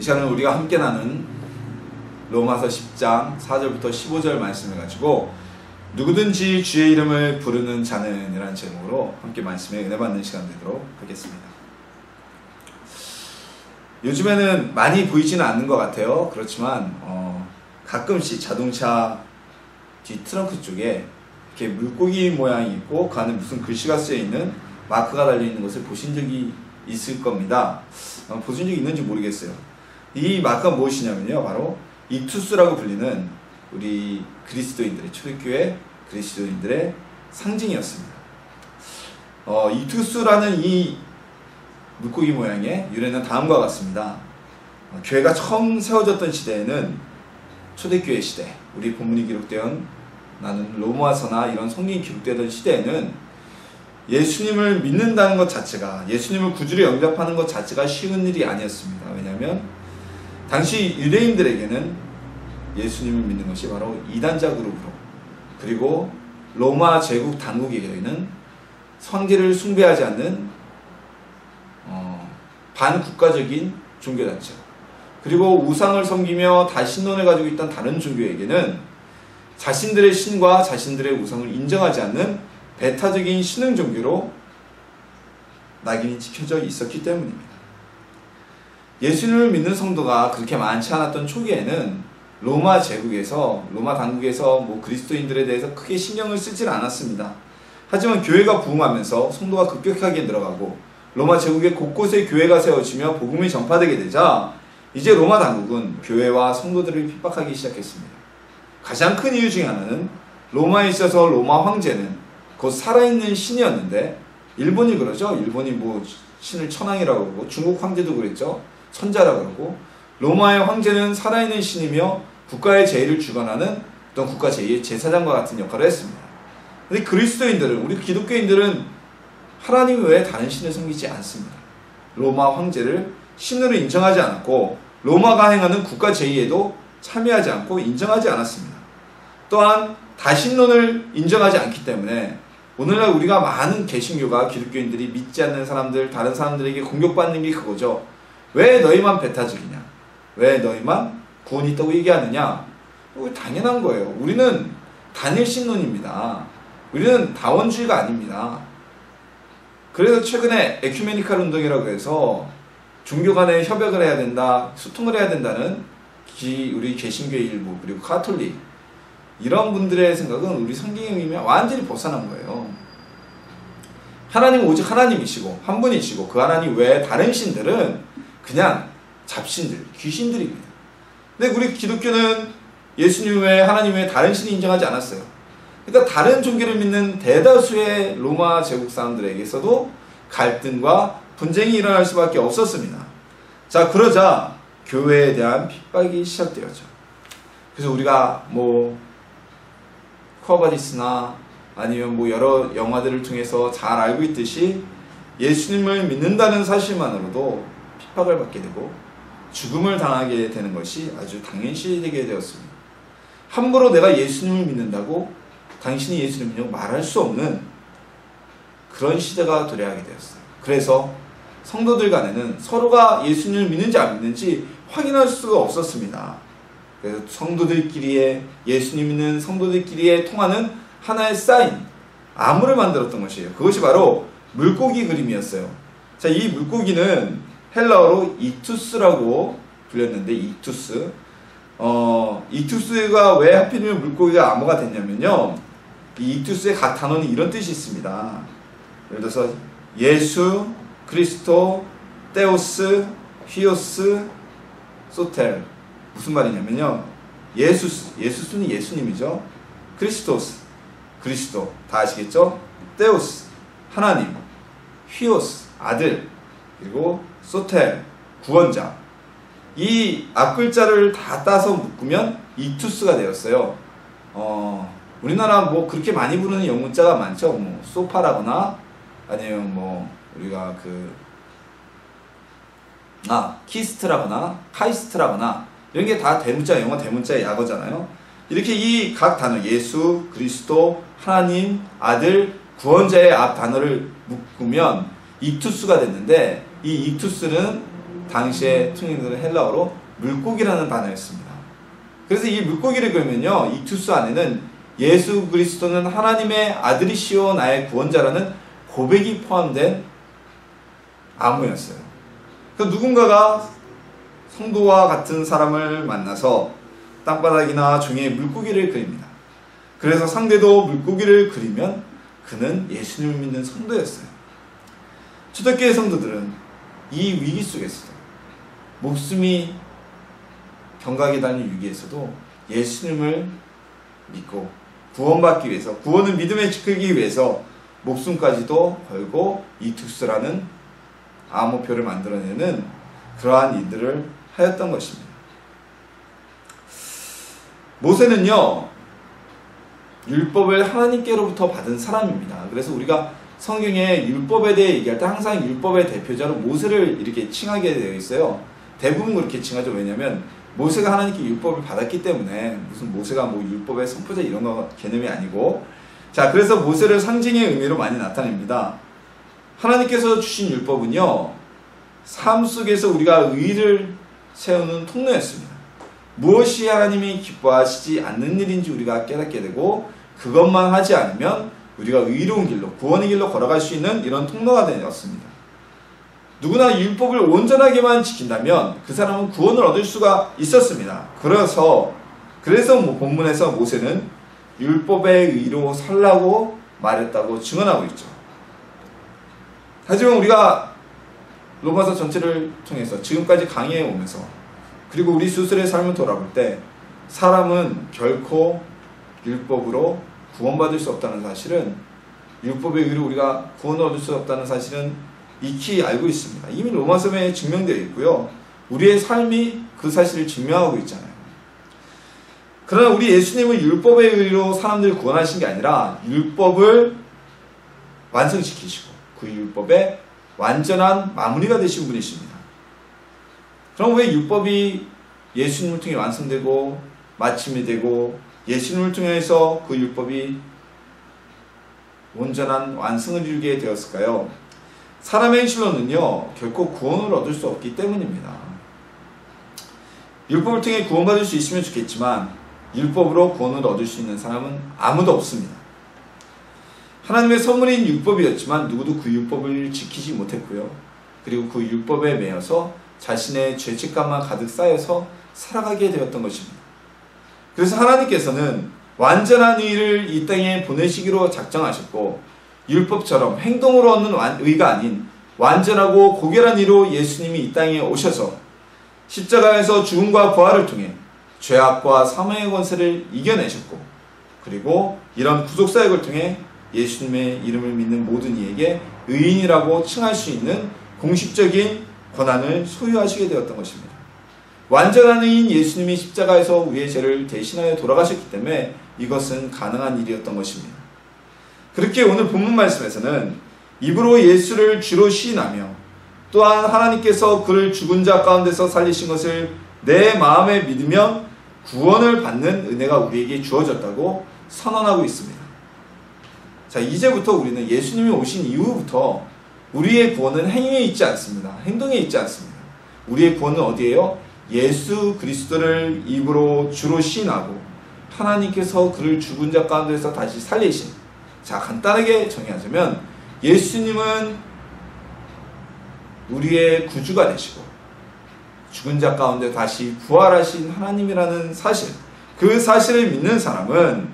시간은 우리가 함께 나눈 로마서 10장 4절부터 15절 말씀을 가지고 누구든지 주의 이름을 부르는 자는 이라는 제목으로 함께 말씀에 은혜 받는 시간 되도록 하겠습니다. 요즘에는 많이 보이지는 않는 것 같아요. 그렇지만 가끔씩 자동차 뒤 트렁크 쪽에 이렇게 물고기 모양이 있고 그 안에 무슨 글씨가 쓰여 있는 마크가 달려 있는 것을 보신 적이 있을 겁니다. 보신 적이 있는지 모르겠어요. 이 마크가 무엇이냐면요, 바로 이투스라고 불리는 우리 그리스도인들의, 초대교회 그리스도인들의 상징이었습니다. 이투스라는 이 물고기 모양의 유래는 다음과 같습니다. 교회가 처음 세워졌던 시대에는 초대교회 시대, 우리 본문이 기록되어 나는 로마서나 이런 성경이 기록되던 시대에는 예수님을 믿는다는 것 자체가, 예수님을 구주로 영접하는 것 자체가 쉬운 일이 아니었습니다. 왜냐하면 당시 유대인들에게는 예수님을 믿는 것이 바로 이단자 그룹으로, 그리고 로마 제국 당국에게는 성계를 숭배하지 않는 반국가적인 종교단체, 그리고 우상을 섬기며 다신론을 가지고 있던 다른 종교에게는 자신들의 신과 자신들의 우상을 인정하지 않는 배타적인 신흥 종교로 낙인이 찍혀져 있었기 때문입니다. 예수님을 믿는 성도가 그렇게 많지 않았던 초기에는 로마 제국에서, 로마 당국에서 그리스도인들에 대해서 크게 신경을 쓰질 않았습니다. 하지만 교회가 부흥하면서 성도가 급격하게 늘어가고 로마 제국의 곳곳에 교회가 세워지며 복음이 전파되게 되자 이제 로마 당국은 교회와 성도들을 핍박하기 시작했습니다. 가장 큰 이유 중에 하나는 로마에 있어서 로마 황제는 곧 살아있는 신이었는데, 일본이 그러죠. 일본이 신을 천황이라고 그러고, 중국 황제도 그랬죠. 천자라고 그러고, 로마의 황제는 살아있는 신이며 국가의 제의를 주관하는 어떤 국가 제2의 제사장과 같은 역할을 했습니다. 근데 그리스도인들은, 우리 기독교인들은 하나님 외에 다른 신을 섬기지 않습니다. 로마 황제를 신으로 인정하지 않았고, 로마가 행하는 국가 제의에도 참여하지 않고 인정하지 않았습니다. 또한 다신론을 인정하지 않기 때문에 오늘날 우리가 많은 개신교가, 기독교인들이 믿지 않는 사람들, 다른 사람들에게 공격받는 게 그거죠. 왜 너희만 배타적이냐? 왜 너희만 구원이 있다고 얘기하느냐? 당연한 거예요. 우리는 단일신론입니다. 우리는 다원주의가 아닙니다. 그래서 최근에 에큐메니칼 운동이라고 해서 종교 간에 협약을 해야 된다, 소통을 해야 된다는 우리 개신교의 일부, 그리고 카톨릭, 이런 분들의 생각은 우리 성경의 의미와 완전히 벗어난 거예요. 하나님은 오직 하나님이시고 한 분이시고 그 하나님 외에 다른 신들은 그냥 잡신들, 귀신들입니다. 근데 우리 기독교는 예수님 외에, 하나님 외에 다른 신을 인정하지 않았어요. 그러니까 다른 종교를 믿는 대다수의 로마 제국 사람들에게서도 갈등과 분쟁이 일어날 수밖에 없었습니다. 자, 그러자 교회에 대한 핍박이 시작되었죠. 그래서 우리가 쿠아바디스나 아니면 여러 영화들을 통해서 잘 알고 있듯이 예수님을 믿는다는 사실만으로도 핍박을 받게 되고 죽음을 당하게 되는 것이 아주 당연시되게 되었습니다. 함부로 내가 예수님을 믿는다고 당신이 예수님을 믿냐고 말할 수 없는 그런 시대가 도래하게 되었어요. 그래서 성도들 간에는 서로가 예수님을 믿는지 안 믿는지 확인할 수가 없었습니다. 그래서 성도들끼리의, 예수님 믿는 성도들끼리의 통하는 하나의 사인, 암호를 만들었던 것이에요. 그것이 바로 물고기 그림이었어요. 자, 이 물고기는 헬라어로 이투스라고 불렸는데, 이투스. 이투스가 왜 하필이면 물고기가 암호가 됐냐면요, 이 이투스의 각 단어는 이런 뜻이 있습니다. 예를 들어서 예수, 그리스도, 테오스, 휘오스, 소텔. 무슨 말이냐면요, 예수스는 예수님이죠. 크리스토스, 그리스도, 다 아시겠죠? 테오스, 하나님, 휘오스, 아들, 그리고 소텔, 구원자. 이 앞글자를 다 따서 묶으면 이투스가 되었어요. 우리나라 그렇게 많이 부르는 영문자가 많죠. 소파라거나 아니면 우리가 키스트라거나 카이스트라거나 이런 게 다 대문자, 영어 대문자의 약어잖아요. 이렇게 이 각 단어, 예수, 그리스도, 하나님, 아들, 구원자의 앞 단어를 묶으면 이투스가 됐는데, 이 이투스는 당시에 통일되는 헬라어로 물고기라는 단어였습니다. 그래서 이 물고기를 그리면요, 이투스 안에는 예수 그리스도는 하나님의 아들이시오 나의 구원자라는 고백이 포함된 암호였어요. 그러니까 누군가가 성도와 같은 사람을 만나서 땅바닥이나 종이에 물고기를 그립니다. 그래서 상대도 물고기를 그리면 그는 예수님을 믿는 성도였어요. 초대교회 성도들은 이 위기 속에서도, 목숨이 경각에 달린 위기에서도 예수님을 믿고 구원받기 위해서, 구원은 믿음에 지키기 위해서 목숨까지도 걸고 이투스라는 암호표를 만들어내는 그러한 일들을 하였던 것입니다. 모세는요, 율법을 하나님께로부터 받은 사람입니다. 그래서 우리가 성경에 율법에 대해 얘기할 때 항상 율법의 대표자로 모세를 이렇게 칭하게 되어 있어요. 대부분 그렇게 칭하죠. 왜냐하면 모세가 하나님께 율법을 받았기 때문에, 무슨 모세가 뭐 율법의 선포자 이런 거 개념이 아니고, 자, 그래서 모세를 상징의 의미로 많이 나타냅니다. 하나님께서 주신 율법은요, 삶 속에서 우리가 의를 세우는 통로였습니다. 무엇이 하나님이 기뻐하시지 않는 일인지 우리가 깨닫게 되고, 그것만 하지 않으면 우리가 의로운 길로, 구원의 길로 걸어갈 수 있는 이런 통로가 되었습니다. 누구나 율법을 온전하게만 지킨다면 그 사람은 구원을 얻을 수가 있었습니다. 그래서 본문에서 모세는 율법의 의로 살라고 말했다고 증언하고 있죠. 하지만 우리가 로마서 전체를 통해서 지금까지 강의해 오면서, 그리고 우리 스스로의 삶을 돌아볼 때 사람은 결코 율법으로 구원받을 수 없다는 사실은, 율법의 의로 우리가 구원을 얻을 수 없다는 사실은 익히 알고 있습니다. 이미 로마서에 증명되어 있고요. 우리의 삶이 그 사실을 증명하고 있잖아요. 그러나 우리 예수님은 율법의 의로 사람들을 구원하신 게 아니라 율법을 완성시키시고 그 율법의 완전한 마무리가 되신 분이십니다. 그럼 왜 율법이 예수님을 통해 완성되고 마침이 되고 예수님을 통해서 그 율법이 온전한 완성을 이루게 되었을까요? 사람의 행실로는요, 결코 구원을 얻을 수 없기 때문입니다. 율법을 통해 구원받을 수 있으면 좋겠지만 율법으로 구원을 얻을 수 있는 사람은 아무도 없습니다. 하나님의 선물인 율법이었지만 누구도 그 율법을 지키지 못했고요. 그리고 그 율법에 매여서 자신의 죄책감만 가득 쌓여서 살아가게 되었던 것입니다. 그래서 하나님께서는 완전한 의를 이 땅에 보내시기로 작정하셨고, 율법처럼 행동으로 얻는 의가 아닌 완전하고 고결한 의로 예수님이 이 땅에 오셔서 십자가에서 죽음과 부활을 통해 죄악과 사망의 권세를 이겨내셨고, 그리고 이런 구속사역을 통해 예수님의 이름을 믿는 모든 이에게 의인이라고 칭할 수 있는 공식적인 권한을 소유하시게 되었던 것입니다. 완전한 의인 예수님이 십자가에서 우리의 죄를 대신하여 돌아가셨기 때문에 이것은 가능한 일이었던 것입니다. 그렇게 오늘 본문 말씀에서는 입으로 예수를 주로 시인하며 또한 하나님께서 그를 죽은 자 가운데서 살리신 것을 내 마음에 믿으면 구원을 받는 은혜가 우리에게 주어졌다고 선언하고 있습니다. 자, 이제부터 우리는 예수님이 오신 이후부터 우리의 구원은 행위에 있지 않습니다. 행동에 있지 않습니다. 우리의 구원은 어디에요? 예수 그리스도를 입으로 주로 시인하고 하나님께서 그를 죽은 자 가운데서 다시 살리신, 자, 간단하게 정의하자면 예수님은 우리의 구주가 되시고 죽은 자 가운데 다시 부활하신 하나님이라는 사실, 그 사실을 믿는 사람은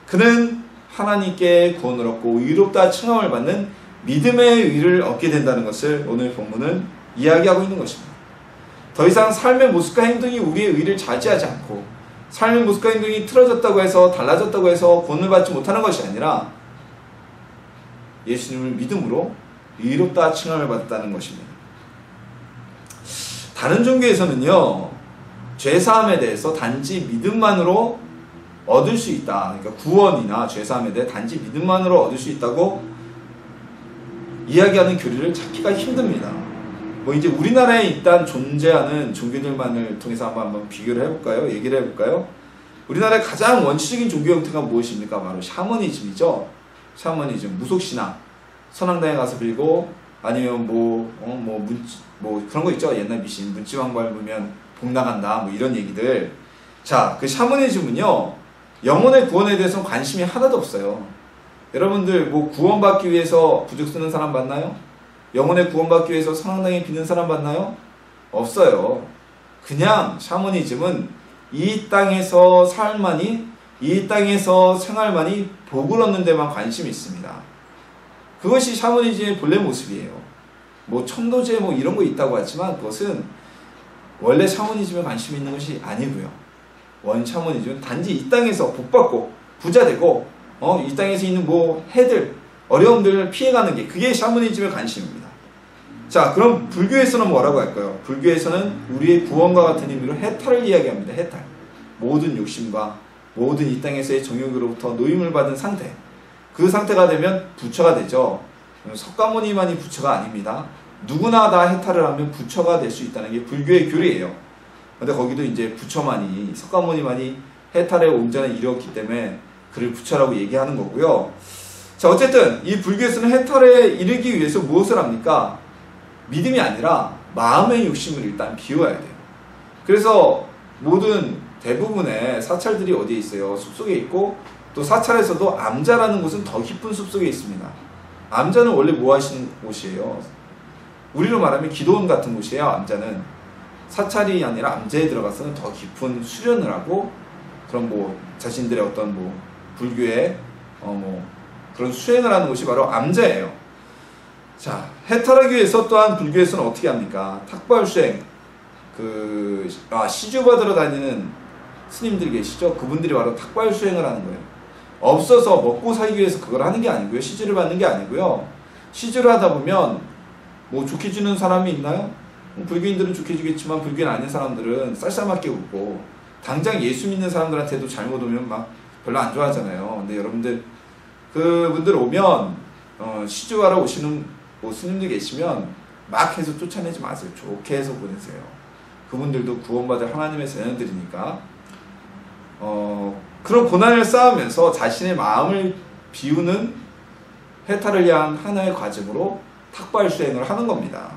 그는 하나님께 구원을 얻고 의롭다 칭함을 받는 믿음의 의를 얻게 된다는 것을 오늘 본문은 이야기하고 있는 것입니다. 더 이상 삶의 모습과 행동이 우리의 의를 차지하지 않고 삶의 모습과 행동이 틀어졌다고 해서, 달라졌다고 해서 구원을 받지 못하는 것이 아니라 예수님을 믿음으로 의롭다 칭함을 받았다는 것입니다. 다른 종교에서는요, 죄사함에 대해서 단지 믿음만으로 얻을 수 있다. 그러니까 구원이나 죄사함에 대해 단지 믿음만으로 얻을 수 있다고 이야기하는 교리를 찾기가 힘듭니다. 뭐 이제 우리나라에 일단 존재하는 종교들만을 통해서 한번 비교를 해볼까요? 얘기를 해볼까요? 우리나라의 가장 원시적인 종교 형태가 무엇입니까? 바로 샤머니즘이죠. 샤머니즘, 무속신앙. 선앙당에 가서 빌고 아니면 뭐 그런 거 있죠. 옛날 미신 문지방 밟으면 복 나간다 뭐 이런 얘기들. 자, 그 샤머니즘은요 영혼의 구원에 대해서는 관심이 하나도 없어요. 여러분들 뭐 구원받기 위해서 부적 쓰는 사람 봤나요? 영혼의 구원받기 위해서 성당에 빚는 사람 봤나요? 없어요. 그냥 샤머니즘은 이 땅에서 살만이, 이 땅에서 생활만이 복을 얻는 데만 관심이 있습니다. 그것이 샤머니즘의 본래 모습이에요. 뭐 천도제 뭐 이런 거 있다고 하지만 그것은 원래 샤머니즘에 관심이 있는 것이 아니고요. 원 샤머니즘은 단지 이 땅에서 복받고 부자되고 이 땅에서 있는 뭐 해들 어려움들을 피해가는 게 그게 샤머니즘의 관심입니다. 자, 그럼 불교에서는 뭐라고 할까요? 불교에서는 우리의 구원과 같은 의미로 해탈을 이야기합니다. 해탈. 모든 욕심과 모든 이 땅에서의 정욕으로부터 노임을 받은 상태. 그 상태가 되면 부처가 되죠. 석가모니만이 부처가 아닙니다. 누구나 다 해탈을 하면 부처가 될 수 있다는 게 불교의 교리예요. 근데 거기도 이제 부처만이, 석가모니만이 해탈에 온전히 이르렀기 때문에 그를 부처라고 얘기하는 거고요. 자, 어쨌든 이 불교에서는 해탈에 이르기 위해서 무엇을 합니까? 믿음이 아니라 마음의 욕심을 일단 비워야 돼요. 그래서 모든 대부분의 사찰들이 어디에 있어요? 숲속에 있고, 또 사찰에서도 암자라는 곳은 더 깊은 숲속에 있습니다. 암자는 원래 뭐 하시는 곳이에요? 우리로 말하면 기도원 같은 곳이에요. 암자는 사찰이 아니라 암자에 들어가서는 더 깊은 수련을 하고, 그런 뭐 자신들의 어떤 뭐 불교의 그런 수행을 하는 곳이 바로 암자예요. 자, 해탈하기 위해서 또한 불교에서는 어떻게 합니까? 탁발수행, 시주 받으러 다니는 스님들 계시죠? 그분들이 바로 탁발수행을 하는 거예요. 없어서 먹고 살기 위해서 그걸 하는 게 아니고요. 시주를 받는 게 아니고요. 시주를 하다 보면 뭐 좋게 주는 사람이 있나요? 불교인들은 좋게 주겠지만 불교인 아닌 사람들은 쌀쌀맞게 웃고, 당장 예수 믿는 사람들한테도 잘못 오면 막 별로 안 좋아하잖아요. 근데 여러분들 그분들 오면 시주하러 오시는 뭐 스님들 계시면 막 해서 쫓아내지 마세요. 좋게 해서 보내세요. 그분들도 구원받을 하나님의 자녀들이니까 그런 고난을 쌓으면서 자신의 마음을 비우는 해탈을 위한 하나의 과정으로 탁발 수행을 하는 겁니다.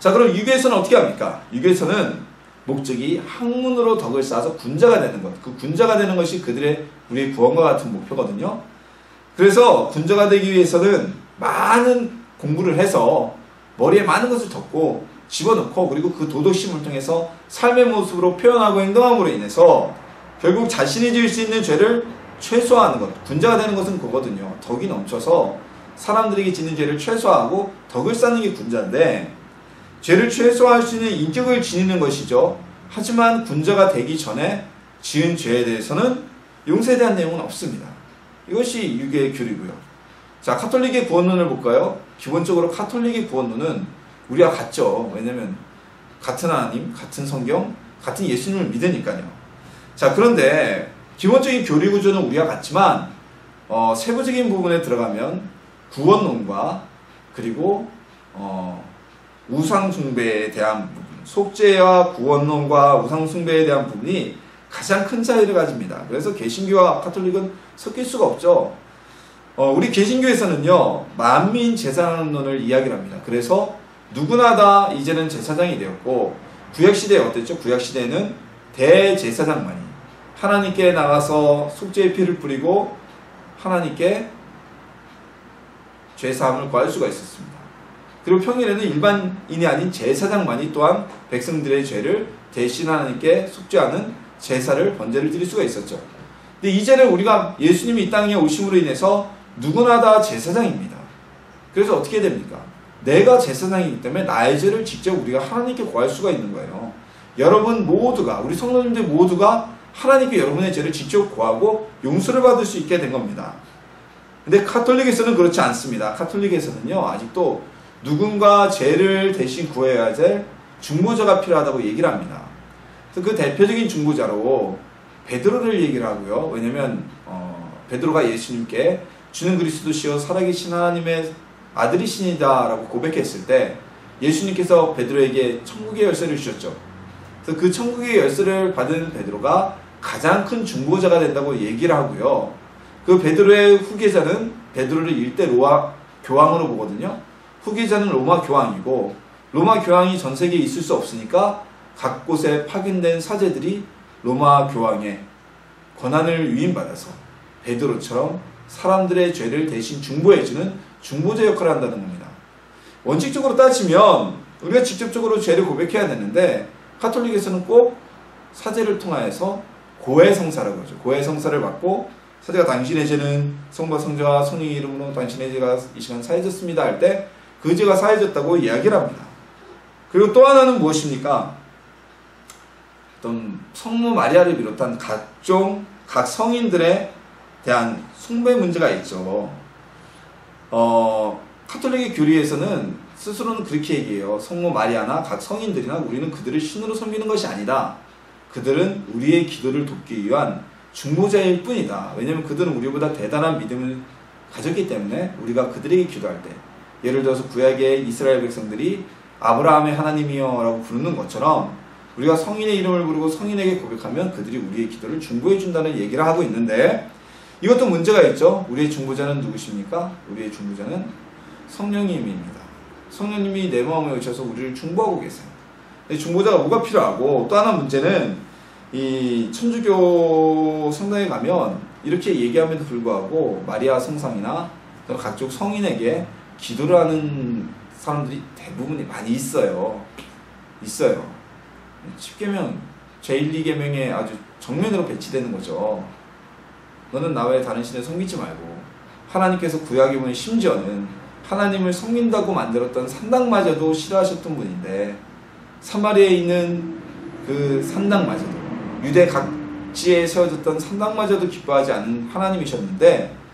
자, 그럼 유교에서는 어떻게 합니까? 유교에서는 목적이 학문으로 덕을 쌓아서 군자가 되는 것. 그 군자가 되는 것이 우리의 구원과 같은 목표거든요. 그래서 군자가 되기 위해서는 많은 공부를 해서 머리에 많은 것을 덮고 집어넣고, 그리고 그 도덕심을 통해서 삶의 모습으로 표현하고 행동함으로 인해서 결국 자신이 지을 수 있는 죄를 최소화하는 것. 군자가 되는 것은 그거거든요. 덕이 넘쳐서 사람들에게 짓는 죄를 최소화하고 덕을 쌓는 게 군자인데, 죄를 최소화할 수 있는 인격을 지니는 것이죠. 하지만 군자가 되기 전에 지은 죄에 대해서는 용서에 대한 내용은 없습니다. 이것이 유교의 교리고요. 자, 카톨릭의 구원론을 볼까요? 기본적으로 카톨릭의 구원론은 우리와 같죠. 왜냐면 같은 하나님, 같은 성경, 같은 예수님을 믿으니까요. 자, 그런데 기본적인 교리 구조는 우리와 같지만 세부적인 부분에 들어가면 구원론과 그리고 우상숭배에 대한 부분, 속죄와 구원론과 우상숭배에 대한 부분이 가장 큰 차이를 가집니다. 그래서 개신교와 카톨릭은 섞일 수가 없죠. 우리 개신교에서는요, 만민 제사장론을 이야기를 합니다. 그래서 누구나 다 이제는 제사장이 되었고, 구약시대에 어땠죠? 구약시대에는 대제사장만이 하나님께 나가서 속죄의 피를 뿌리고 하나님께 죄사함을 구할 수가 있었습니다. 그리고 평일에는 일반인이 아닌 제사장만이 또한 백성들의 죄를 대신 하나님께 속죄하는 제사를 번제를 드릴 수가 있었죠. 근데 이제는 우리가 예수님이 이 땅에 오심으로 인해서 누구나 다 제사장입니다. 그래서 어떻게 됩니까? 내가 제사장이기 때문에 나의 죄를 직접 우리가 하나님께 구할 수가 있는 거예요. 여러분 모두가, 우리 성도님들 모두가 하나님께 여러분의 죄를 직접 구하고 용서를 받을 수 있게 된 겁니다. 근데 카톨릭에서는 그렇지 않습니다. 카톨릭에서는요, 아직도 누군가 죄를 대신 구해야 될 중보자가 필요하다고 얘기를 합니다. 그래서 그 대표적인 중보자로 베드로를 얘기를 하고요. 왜냐면 베드로가 예수님께 주는 그리스도시여 살아계신 하나님의 아들이시니다 라고 고백했을 때 예수님께서 베드로에게 천국의 열쇠를 주셨죠. 그래서 그 천국의 열쇠를 받은 베드로가 가장 큰 중보자가 된다고 얘기를 하고요. 그 베드로의 후계자는 베드로를 일대 로마 교황으로 보거든요. 후계자는 로마 교황이고 로마 교황이 전 세계에 있을 수 없으니까 각 곳에 파견된 사제들이 로마 교황의 권한을 위임받아서 베드로처럼 사람들의 죄를 대신 중보해주는 중보자 역할을 한다는 겁니다. 원칙적으로 따지면 우리가 직접적으로 죄를 고백해야 되는데 가톨릭에서는 꼭 사제를 통하여서 고해성사라고 하죠. 고해성사를 받고 사제가 당신의 죄는 성부와 성자와 성령의 이름으로 당신의 죄가 이 시간 사해졌습니다 할 때 그 죄가 사해졌다고 이야기를 합니다. 그리고 또 하나는 무엇입니까? 어떤 성모 마리아를 비롯한 각 성인들에 대한 숭배 문제가 있죠. 카톨릭의 교리에서는 스스로는 그렇게 얘기해요. 성모 마리아나 각 성인들이나 우리는 그들을 신으로 섬기는 것이 아니다. 그들은 우리의 기도를 돕기 위한 중보자일 뿐이다. 왜냐하면 그들은 우리보다 대단한 믿음을 가졌기 때문에 우리가 그들에게 기도할 때, 예를 들어서 구약의 이스라엘 백성들이 아브라함의 하나님이여 라고 부르는 것처럼 우리가 성인의 이름을 부르고 성인에게 고백하면 그들이 우리의 기도를 중보해 준다는 얘기를 하고 있는데, 이것도 문제가 있죠. 우리의 중보자는 누구십니까? 우리의 중보자는 성령님입니다. 성령님이 내 마음에 오셔서 우리를 중보하고 계세요. 중보자가 뭐가 필요하고, 또 하나 문제는 이 천주교 성당에 가면 이렇게 얘기함에도 불구하고 마리아 성상이나 각종 성인에게 기도를 하는 사람들이 대부분이 많이 있어요. 있어요. 10계명, 제1, 2계명에 아주 정면으로 배치되는 거죠. 너는 나 외에 다른 신을 섬기지 말고, 하나님께서 구약에 보면 심지어는 하나님을 섬긴다고 만들었던 산당마저도 싫어하셨던 분인데, 사마리아에 있는 그 산당마저도, 유대 각지에 세워졌던 산당마저도 기뻐하지 않은 하나님이셨는데,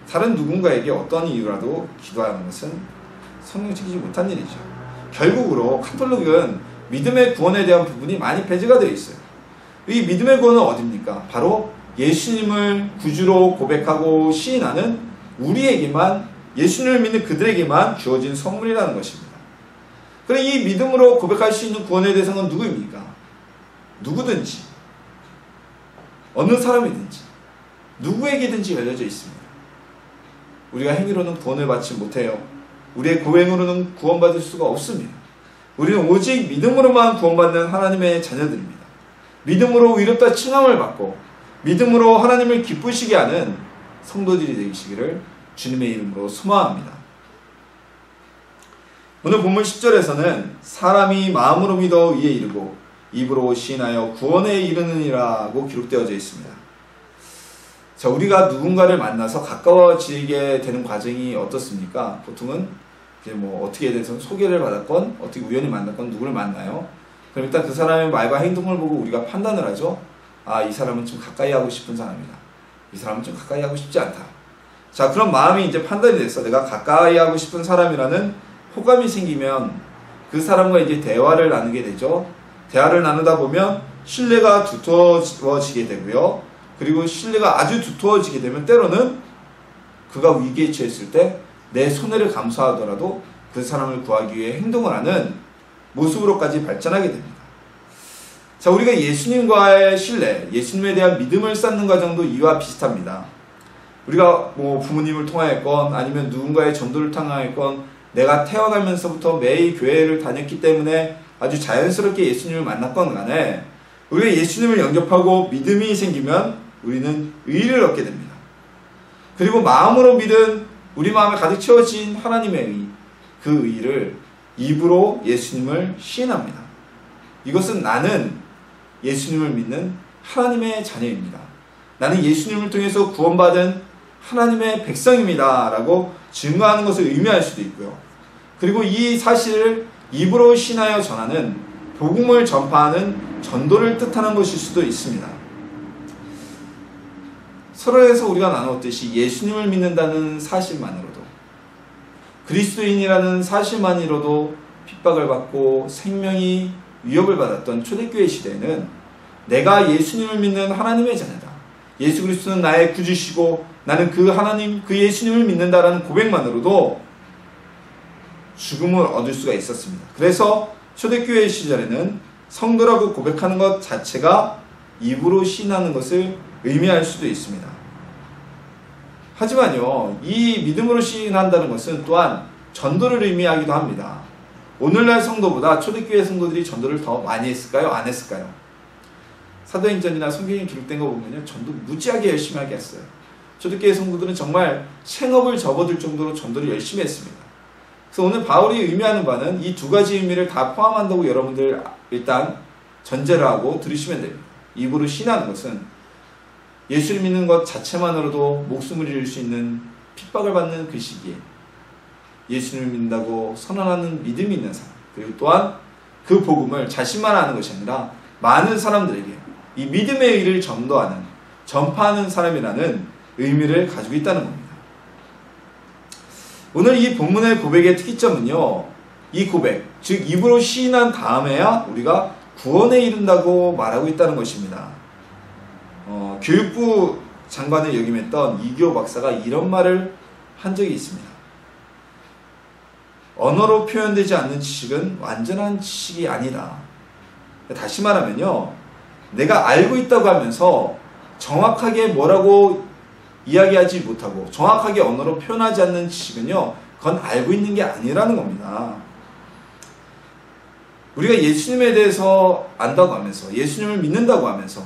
다른 누군가에게 어떤 이유라도 기도하는 것은 성령지키지 못한 일이죠. 결국으로 카톨릭은 믿음의 구원에 대한 부분이 많이 배제가 되어 있어요. 이 믿음의 구원은 어디입니까? 바로 예수님을 구주로 고백하고 시인하는 우리에게만, 예수님을 믿는 그들에게만 주어진 선물이라는 것입니다. 그럼 이 믿음으로 고백할 수 있는 구원의 대상은 누구입니까? 누구든지, 어느 사람이든지, 누구에게든지 열려져 있습니다. 우리가 행위로는 구원을 받지 못해요. 우리의 고행으로는 구원받을 수가 없습니다. 우리는 오직 믿음으로만 구원받는 하나님의 자녀들입니다. 믿음으로 의롭다 칭함을 받고 믿음으로 하나님을 기쁘시게 하는 성도들이 되시기를 주님의 이름으로 소망합니다. 오늘 본문 10절에서는 사람이 마음으로 믿어 의에 이르고 입으로 시인하여 구원에 이르느니라고 기록되어져 있습니다. 자, 우리가 누군가를 만나서 가까워지게 되는 과정이 어떻습니까? 보통은 이제 뭐 어떻게 돼서 소개를 받았건 어떻게 우연히 만났건 누구를 만나요? 그럼 일단 그 사람의 말과 행동을 보고 우리가 판단을 하죠. 아, 이 사람은 좀 가까이 하고 싶은 사람이다. 이 사람은 좀 가까이 하고 싶지 않다. 자, 그런 마음이 이제 판단이 됐어. 내가 가까이 하고 싶은 사람이라는 호감이 생기면 그 사람과 이제 대화를 나누게 되죠. 대화를 나누다 보면 신뢰가 두터워지게 되고요. 그리고 신뢰가 아주 두터워지게 되면 때로는 그가 위기에 처했을 때 내 손해를 감수하더라도 그 사람을 구하기 위해 행동을 하는 모습으로까지 발전하게 됩니다. 자, 우리가 예수님과의 신뢰, 예수님에 대한 믿음을 쌓는 과정도 이와 비슷합니다. 우리가 뭐 부모님을 통하였건 아니면 누군가의 전도를 통하였건 내가 태어나면서부터 매일 교회를 다녔기 때문에 아주 자연스럽게 예수님을 만났건 간에 우리가 예수님을 영접하고 믿음이 생기면 우리는 의를 얻게 됩니다. 그리고 마음으로 믿은 우리 마음에 가득 채워진 하나님의 의, 그 의를 입으로 예수님을 시인합니다. 이것은 나는 예수님을 믿는 하나님의 자녀입니다. 나는 예수님을 통해서 구원받은 하나님의 백성입니다 라고 증거하는 것을 의미할 수도 있고요. 그리고 이 사실을 입으로 시인하여 전하는 복음을 전파하는 전도를 뜻하는 것일 수도 있습니다. 서론에서 우리가 나누었듯이 예수님을 믿는다는 사실만으로도, 그리스도인이라는 사실만으로도 핍박을 받고 생명이 위협을 받았던 초대교회 시대에는 내가 예수님을 믿는 하나님의 자녀다, 예수 그리스도는 나의 구주시고 나는 그 하나님, 그 예수님을 믿는다라는 고백만으로도 죽음을 얻을 수가 있었습니다. 그래서 초대교회 시절에는 성도라고 고백하는 것 자체가 입으로 시인하는 것을 의미할 수도 있습니다. 하지만요, 이 믿음으로 시인한다는 것은 또한 전도를 의미하기도 합니다. 오늘날 성도보다 초대교회 성도들이 전도를 더 많이 했을까요? 안 했을까요? 사도행전이나 성경이 기록된 거 보면요, 전도 무지하게 열심히 하게 했어요. 초대교회 성도들은 정말 생업을 접어들 정도로 전도를 열심히 했습니다. 그래서 오늘 바울이 의미하는 바는 이 두 가지 의미를 다 포함한다고 여러분들 일단 전제를 하고 들으시면 됩니다. 입으로 신하는 것은 예수를 믿는 것 자체만으로도 목숨을 잃을 수 있는 핍박을 받는 그 시기에 예수를 믿는다고 선언하는 믿음이 있는 사람, 그리고 또한 그 복음을 자신만 아는 것이 아니라 많은 사람들에게 이 믿음의 의를 전도하는, 전파하는 사람이라는 의미를 가지고 있다는 겁니다. 오늘 이 본문의 고백의 특이점은요, 이 고백, 즉 입으로 시인한 다음에야 우리가 구원에 이른다고 말하고 있다는 것입니다. 교육부 장관을 역임했던 이교 박사가 이런 말을 한 적이 있습니다. 언어로 표현되지 않는 지식은 완전한 지식이 아니다. 다시 말하면요, 내가 알고 있다고 하면서 정확하게 뭐라고 이야기하지 못하고 정확하게 언어로 표현하지 않는 지식은요, 그건 알고 있는 게 아니라는 겁니다. 우리가 예수님에 대해서 안다고 하면서, 예수님을 믿는다고 하면서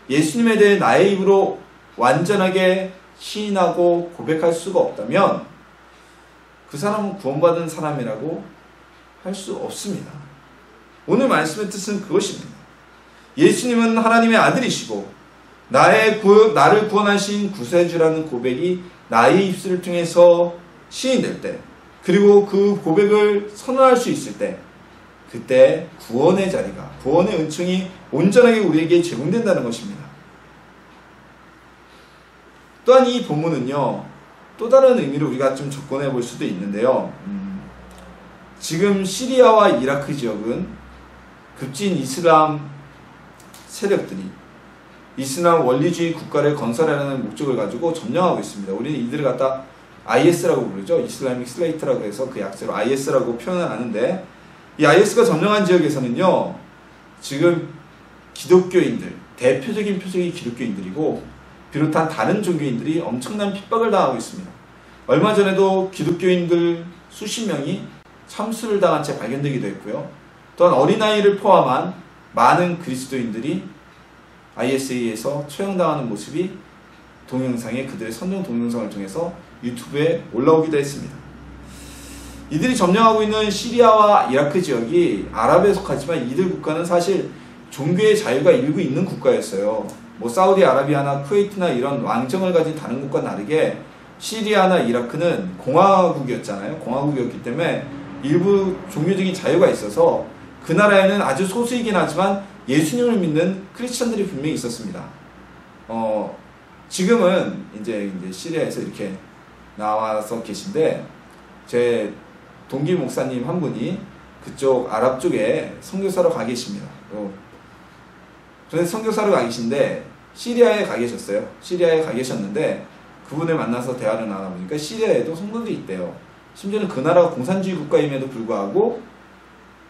예수님에 대해 나의 입으로 완전하게 시인하고 고백할 수가 없다면 그 사람은 구원받은 사람이라고 할 수 없습니다. 오늘 말씀의 뜻은 그것입니다. 예수님은 하나님의 아들이시고 나를 구원하신 구세주라는 고백이 나의 입술을 통해서 시인될 때, 그리고 그 고백을 선언할 수 있을 때, 그때 구원의 자리가, 구원의 은총이 온전하게 우리에게 제공된다는 것입니다. 또한 이 본문은요, 또 다른 의미로 우리가 좀 접근해 볼 수도 있는데요. 지금 시리아와 이라크 지역은 급진 이슬람 세력들이 이슬람 원리주의 국가를 건설하려는 목적을 가지고 점령하고 있습니다. 우리는 이들을 갖다 IS라고 부르죠. 이슬라믹 슬레이트라고 해서 그 약자로 IS라고 표현을 하는데, 이 IS가 점령한 지역에서는요, 지금 기독교인들, 대표적인 표적이 기독교인들이고 비롯한 다른 종교인들이 엄청난 핍박을 당하고 있습니다. 얼마 전에도 기독교인들 수십 명이 참수를 당한 채 발견되기도 했고요. 또한 어린아이를 포함한 많은 그리스도인들이 ISA에서 처형당하는 모습이 동영상에, 그들의 선정 동영상을 통해서 유튜브에 올라오기도 했습니다. 이들이 점령하고 있는 시리아와 이라크 지역이 아랍에 속하지만 이들 국가는 사실 종교의 자유가 일부 있는 국가였어요. 뭐 사우디아라비아나 쿠웨이트나 이런 왕정을 가진 다른 국가와 다르게 시리아나 이라크는 공화국이었잖아요. 공화국이었기 때문에 일부 종교적인 자유가 있어서 그 나라에는 아주 소수이긴 하지만 예수님을 믿는 크리스천들이 분명히 있었습니다. 지금은 이제 시리아에서 이렇게 나와서 계신데, 제 동기 목사님 한 분이 그쪽 아랍 쪽에 선교사로 가 계십니다. 그래서 선교사로 가 계신데 시리아에 가 계셨어요. 시리아에 가 계셨는데 그분을 만나서 대화를 나눠보니까 시리아에도 성도들이 있대요. 심지어는 그 나라가 공산주의 국가임에도 불구하고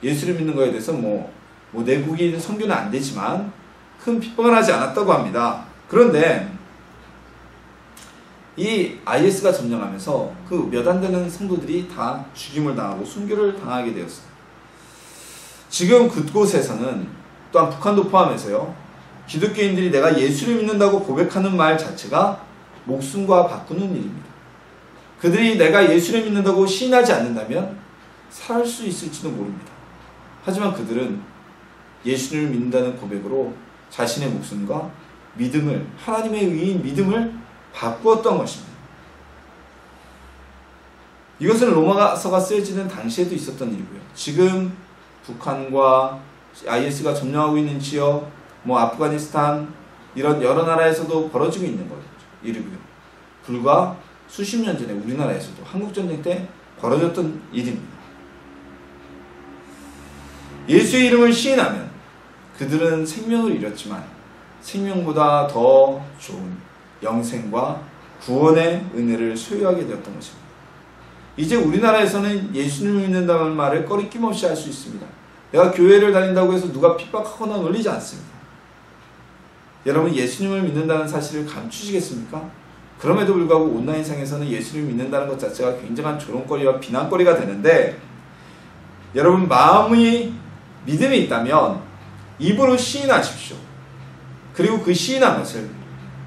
예수를 믿는 거에 대해서 뭐 내국인 선교는 안 되지만 큰 핍박을 하지 않았다고 합니다. 그런데 이 IS가 점령하면서 그 몇 안 되는 성도들이 다 죽임을 당하고 순교를 당하게 되었어요. 지금 그곳에서는, 또한 북한도 포함해서요, 기독교인들이 내가 예수를 믿는다고 고백하는 말 자체가 목숨과 바꾸는 일입니다. 그들이 내가 예수를 믿는다고 시인하지 않는다면 살 수 있을지도 모릅니다. 하지만 그들은 예수를 믿는다는 고백으로 자신의 목숨과 믿음을, 하나님의 의인 믿음을 바꾸었던 것입니다. 이것은 로마서가 쓰여지는 당시에도 있었던 일이고요. 지금 북한과 IS가 점령하고 있는 지역, 아프가니스탄, 이런 여러 나라에서도 벌어지고 있는 거죠. 일이고요. 불과 수십 년 전에 우리나라에서도 한국전쟁 때 벌어졌던 일입니다. 예수의 이름을 시인하면 그들은 생명을 잃었지만 생명보다 더 좋은 영생과 구원의 은혜를 소유하게 되었던 것입니다. 이제 우리나라에서는 예수님을 믿는다는 말을 꺼리낌 없이 할 수 있습니다. 내가 교회를 다닌다고 해서 누가 핍박하거나 놀리지 않습니다. 여러분, 예수님을 믿는다는 사실을 감추시겠습니까? 그럼에도 불구하고 온라인상에서는 예수를 믿는다는 것 자체가 굉장한 조롱거리와 비난거리가 되는데, 여러분 마음이 믿음이 있다면 입으로 시인하십시오. 그리고 그 시인한 것을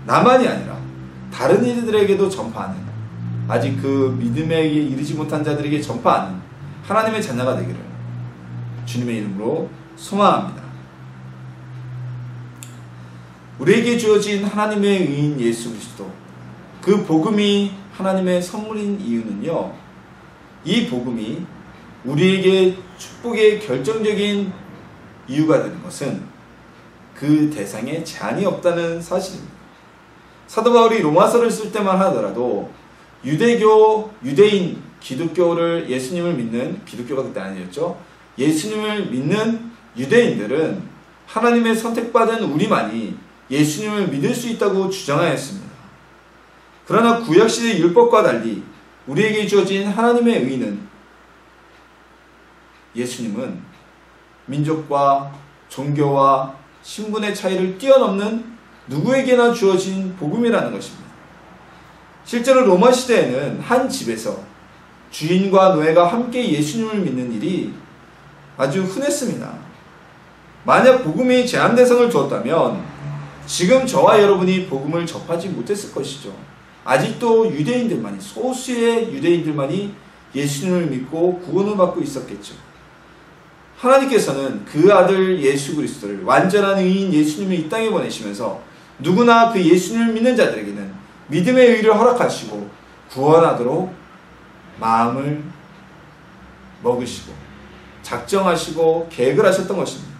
나만이 아니라 다른 이들에게도 전파하는, 아직 그 믿음에 이르지 못한 자들에게 전파하는 하나님의 자녀가 되기를 주님의 이름으로 소망합니다. 우리에게 주어진 하나님의 의인 예수 그리스도, 그 복음이 하나님의 선물인 이유는요, 이 복음이 우리에게 축복의 결정적인 이유가 되는 것은 그 대상에 제한이 없다는 사실입니다. 사도 바울이 로마서를 쓸 때만 하더라도 유대교, 유대인, 기독교를, 예수님을 믿는, 기독교가 그때 아니었죠, 예수님을 믿는 유대인들은 하나님의 선택받은 우리만이 예수님을 믿을 수 있다고 주장하였습니다. 그러나 구약시대 율법과 달리 우리에게 주어진 하나님의 의는, 예수님은 민족과 종교와 신분의 차이를 뛰어넘는 누구에게나 주어진 복음이라는 것입니다. 실제로 로마 시대에는 한 집에서 주인과 노예가 함께 예수님을 믿는 일이 아주 흔했습니다. 만약 복음이 제한 대상을 두었다면 지금 저와 여러분이 복음을 접하지 못했을 것이죠. 아직도 유대인들만이, 소수의 유대인들만이 예수님을 믿고 구원을 받고 있었겠죠. 하나님께서는 그 아들 예수 그리스도를, 완전한 의인 예수님을 이 땅에 보내시면서 누구나 그 예수님을 믿는 자들에게는 믿음의 의를 허락하시고 구원하도록 마음을 먹으시고 작정하시고 계획을 하셨던 것입니다.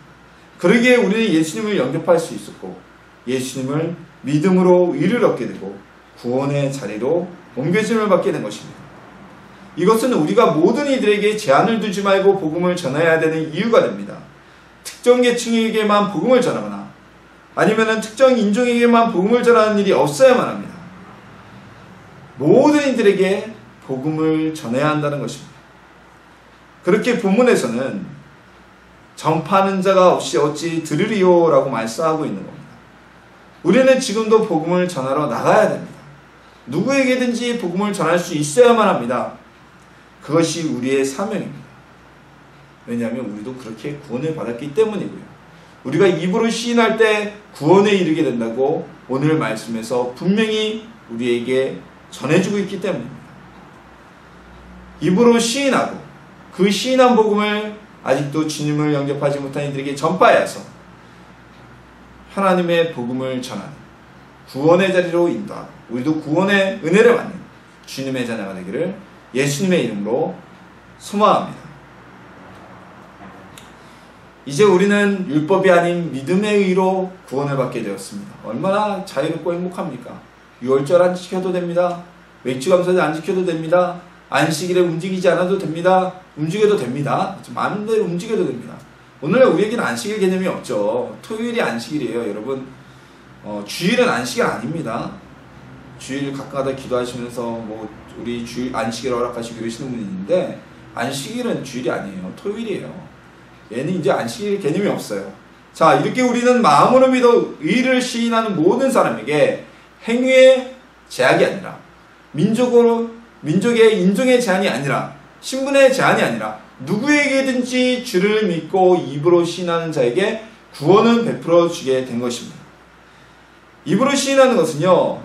그러기에 우리는 예수님을 영접할 수 있었고 예수님을 믿음으로 의를 얻게 되고 구원의 자리로 옮겨짐을 받게 된 것입니다. 이것은 우리가 모든 이들에게 제한을 두지 말고 복음을 전해야 되는 이유가 됩니다. 특정 계층에게만 복음을 전하거나 아니면 특정 인종에게만 복음을 전하는 일이 없어야만 합니다. 모든 이들에게 복음을 전해야 한다는 것입니다. 그렇게 본문에서는 전파하는 자가 없이 어찌 들으리요 라고 말씀하고 있는 겁니다. 우리는 지금도 복음을 전하러 나가야 됩니다. 누구에게든지 복음을 전할 수 있어야만 합니다. 그것이 우리의 사명입니다. 왜냐하면 우리도 그렇게 구원을 받았기 때문이고요. 우리가 입으로 시인할 때 구원에 이르게 된다고 오늘 말씀에서 분명히 우리에게 전해주고 있기 때문입니다. 입으로 시인하고 그 시인한 복음을 아직도 주님을 영접하지 못한 이들에게 전파하여서 하나님의 복음을 전하는 구원의 자리로 인도하고 우리도 구원의 은혜를 받는 주님의 자녀가 되기를 예수님의 이름으로 소망합니다. 이제 우리는 율법이 아닌 믿음의 의로 구원을 받게 되었습니다. 얼마나 자유롭고 행복합니까? 유월절 안 지켜도 됩니다. 맥주감사절 안 지켜도 됩니다. 안식일에 움직이지 않아도 됩니다. 움직여도 됩니다. 마음대로 움직여도 됩니다. 오늘날 우리에게는 안식일 개념이 없죠. 토요일이 안식일이에요. 여러분, 주일은 안식일 아닙니다. 주일 가끔가다 기도하시면서 우리 주일 안식일 허락하시고 이러시는 분이 있는데 안식일은 주일이 아니에요. 토요일이에요. 얘는 이제 안식일 개념이 없어요. 자, 이렇게 우리는 마음으로 믿어 의를 시인하는 모든 사람에게 행위의 제약이 아니라 민족의 인종의 제한이 아니라 신분의 제한이 아니라 누구에게든지 주를 믿고 입으로 시인하는 자에게 구원은 베풀어 주게 된 것입니다. 입으로 시인하는 것은요,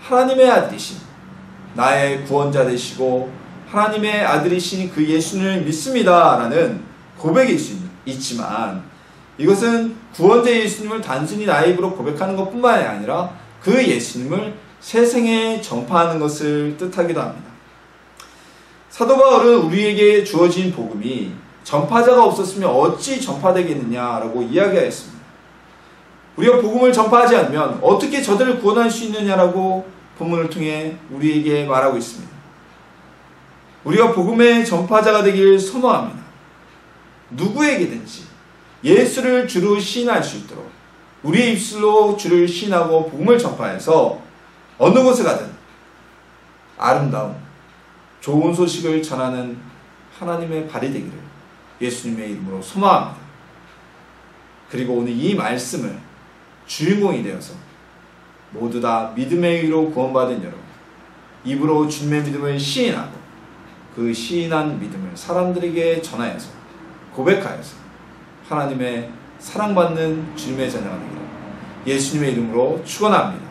하나님의 아들이신 나의 구원자 되시고 하나님의 아들이신 그 예수님을 믿습니다 라는 고백일 수 있지만 이것은 구원자 예수님을 단순히 나의 입으로 고백하는 것뿐만이 아니라 그 예수님을 세상에 전파하는 것을 뜻하기도 합니다. 사도 바울은 우리에게 주어진 복음이 전파자가 없었으면 어찌 전파되겠느냐라고 이야기하였습니다. 우리가 복음을 전파하지 않으면 어떻게 저들을 구원할 수 있느냐라고 본문을 통해 우리에게 말하고 있습니다. 우리가 복음의 전파자가 되길 소망합니다. 누구에게든지 예수를 주로 시인할 수 있도록 우리의 입술로 주를 시인하고 복음을 전파해서 어느 곳에 가든 아름다운 좋은 소식을 전하는 하나님의 발이 되기를 예수님의 이름으로 소망합니다. 그리고 오늘 이 말씀을 주인공이 되어서 모두 다 믿음의 의로 구원받은 여러분, 입으로 주님의 믿음을 시인하고 그 시인한 믿음을 사람들에게 전하여서 고백하여서 하나님의 사랑받는 주님의 자녀가 되기를 예수님의 이름으로 축원합니다.